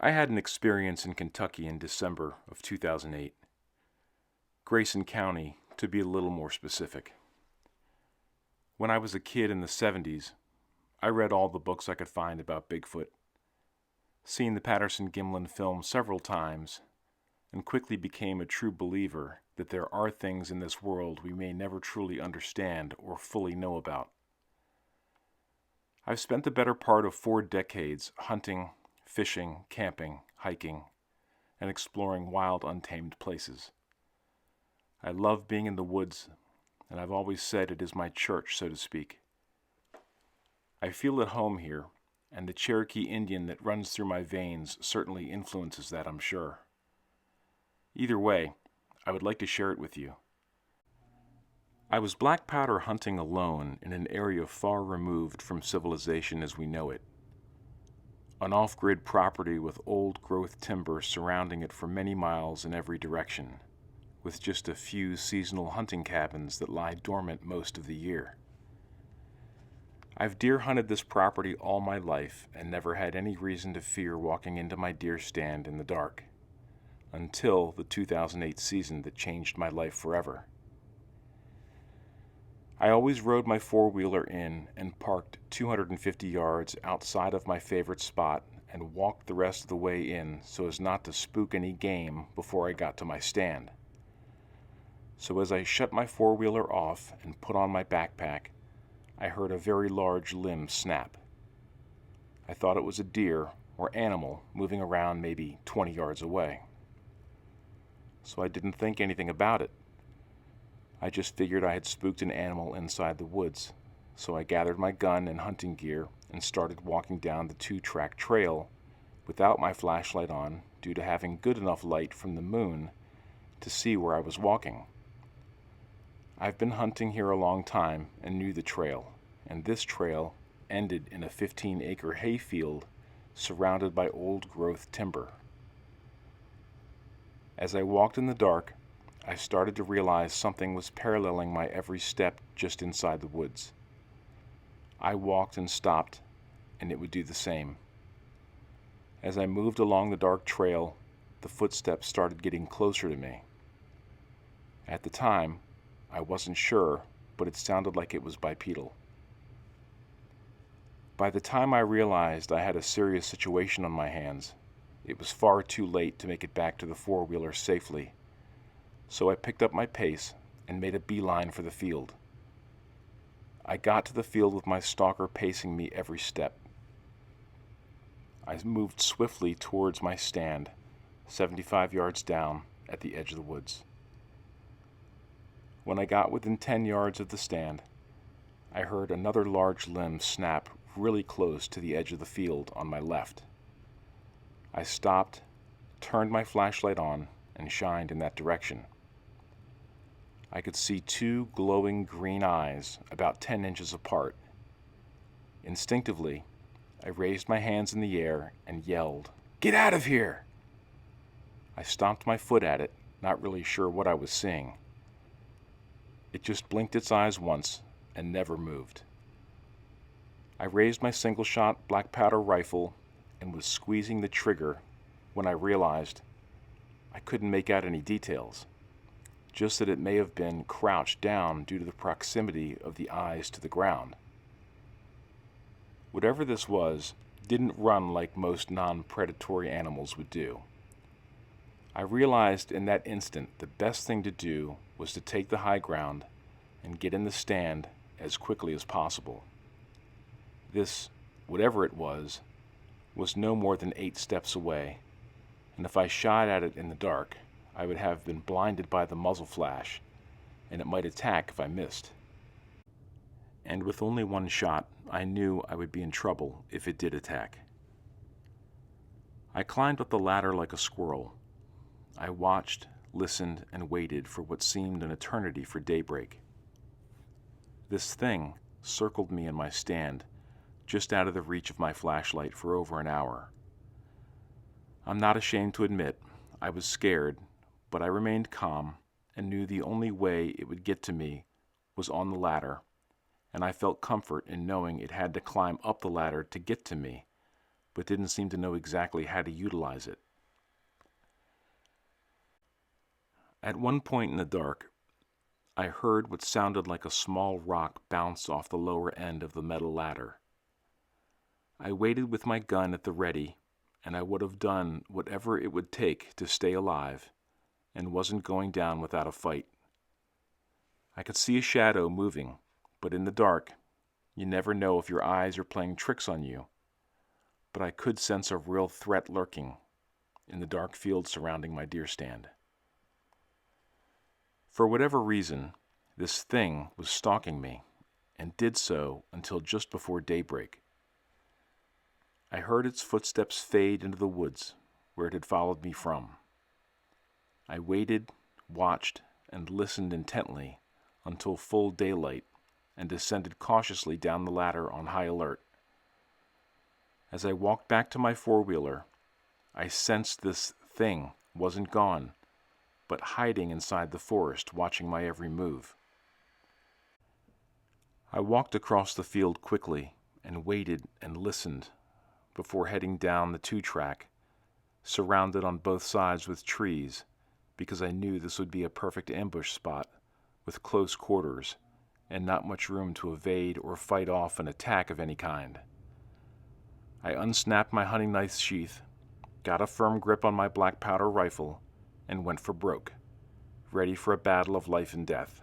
I had an experience in Kentucky in December of 2008. Grayson County, to be a little more specific. When I was a kid in the 70s, I read all the books I could find about Bigfoot, seen the Patterson-Gimlin film several times, and quickly became a true believer that there are things in this world we may never truly understand or fully know about. I've spent the better part of 4 decades hunting, fishing, camping, hiking, and exploring wild, untamed places. I love being in the woods, and I've always said it is my church, so to speak. I feel at home here, and the Cherokee Indian that runs through my veins certainly influences that, I'm sure. Either way, I would like to share it with you. I was black powder hunting alone in an area far removed from civilization as we know it. An off-grid property with old-growth timber surrounding it for many miles in every direction, with just a few seasonal hunting cabins that lie dormant most of the year. I've deer hunted this property all my life and never had any reason to fear walking into my deer stand in the dark, until the 2008 season that changed my life forever. I always rode my four-wheeler in and parked 250 yards outside of my favorite spot and walked the rest of the way in so as not to spook any game before I got to my stand. So as I shut my four-wheeler off and put on my backpack, I heard a very large limb snap. I thought it was a deer or animal moving around maybe 20 yards away. So I didn't think anything about it. I just figured I had spooked an animal inside the woods, so I gathered my gun and hunting gear and started walking down the 2-track trail without my flashlight on due to having good enough light from the moon to see where I was walking. I've been hunting here a long time and knew the trail, and this trail ended in a 15-acre hayfield surrounded by old-growth timber. As I walked in the dark, I started to realize something was paralleling my every step just inside the woods. I walked and stopped, and it would do the same. As I moved along the dark trail, the footsteps started getting closer to me. At the time, I wasn't sure, but it sounded like it was bipedal. By the time I realized I had a serious situation on my hands, it was far too late to make it back to the four-wheeler safely. So I picked up my pace and made a beeline for the field. I got to the field with my stalker pacing me every step. I moved swiftly towards my stand, 75 yards down at the edge of the woods. When I got within 10 yards of the stand, I heard another large limb snap really close to the edge of the field on my left. I stopped, turned my flashlight on, and shined in that direction. I could see 2 glowing green eyes about 10 inches apart. Instinctively, I raised my hands in the air and yelled, "Get out of here!" I stomped my foot at it, not really sure what I was seeing. It just blinked its eyes once and never moved. I raised my single-shot black powder rifle and was squeezing the trigger when I realized I couldn't make out any details, just that it may have been crouched down due to the proximity of the eyes to the ground. Whatever this was didn't run like most non-predatory animals would do. I realized in that instant the best thing to do was to take the high ground and get in the stand as quickly as possible. This, whatever it was no more than 8 steps away, and if I shot at it in the dark, I would have been blinded by the muzzle flash, and it might attack if I missed. And with only one shot, I knew I would be in trouble if it did attack. I climbed up the ladder like a squirrel. I watched, listened, and waited for what seemed an eternity for daybreak. This thing circled me in my stand, just out of the reach of my flashlight for over an hour. I'm not ashamed to admit I was scared, but I remained calm and knew the only way it would get to me was on the ladder, and I felt comfort in knowing it had to climb up the ladder to get to me, but didn't seem to know exactly how to utilize it. At one point in the dark, I heard what sounded like a small rock bounce off the lower end of the metal ladder. I waited with my gun at the ready, and I would have done whatever it would take to stay alive, and wasn't going down without a fight. I could see a shadow moving, but in the dark, you never know if your eyes are playing tricks on you. But I could sense a real threat lurking in the dark field surrounding my deer stand. For whatever reason, this thing was stalking me, and did so until just before daybreak. I heard its footsteps fade into the woods where it had followed me from. I waited, watched, and listened intently until full daylight, and descended cautiously down the ladder on high alert. As I walked back to my four-wheeler, I sensed this thing wasn't gone, but hiding inside the forest, watching my every move. I walked across the field quickly and waited and listened before heading down the 2-track, surrounded on both sides with trees, because I knew this would be a perfect ambush spot with close quarters and not much room to evade or fight off an attack of any kind. I unsnapped my hunting knife sheath, got a firm grip on my black powder rifle, and went for broke, ready for a battle of life and death.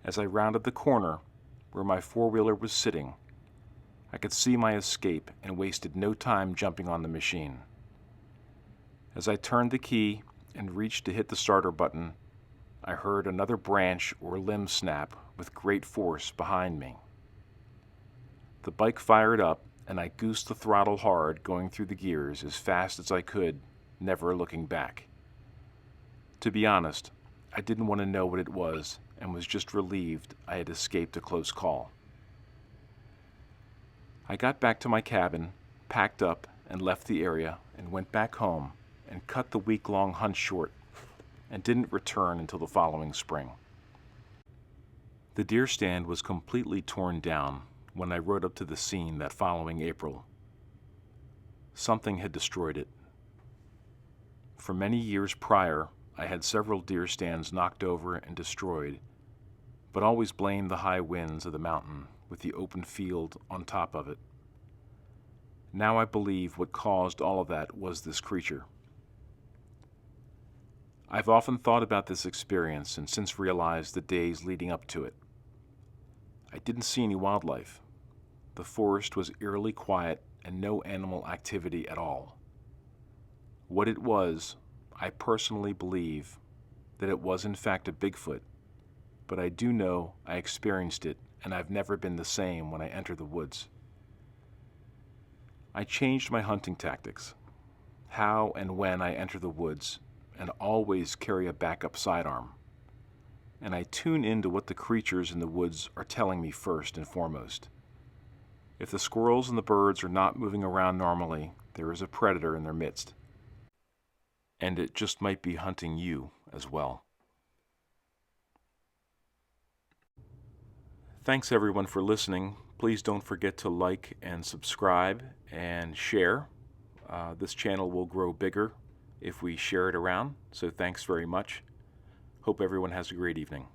As I rounded the corner where my four-wheeler was sitting, I could see my escape and wasted no time jumping on the machine. As I turned the key and reached to hit the starter button, I heard another branch or limb snap with great force behind me. The bike fired up, and I goosed the throttle hard, going through the gears as fast as I could, never looking back. To be honest, I didn't want to know what it was, and was just relieved I had escaped a close call. I got back to my cabin, packed up, and left the area, and went back home and cut the week-long hunt short, and didn't return until the following spring. The deer stand was completely torn down when I rode up to the scene that following April. Something had destroyed it. For many years prior, I had several deer stands knocked over and destroyed, but always blamed the high winds of the mountain with the open field on top of it. Now I believe what caused all of that was this creature. I've often thought about this experience and since realized the days leading up to it. I didn't see any wildlife. The forest was eerily quiet and no animal activity at all. What it was, I personally believe that it was in fact a Bigfoot, but I do know I experienced it, and I've never been the same when I enter the woods. I changed my hunting tactics, how and when I enter the woods, and always carry a backup sidearm. And I tune into what the creatures in the woods are telling me first and foremost. If the squirrels and the birds are not moving around normally, there is a predator in their midst. And it just might be hunting you as well. Thanks everyone for listening. Please don't forget to like and subscribe and share. This channel will grow bigger if we share it around, so thanks very much. Hope everyone has a great evening.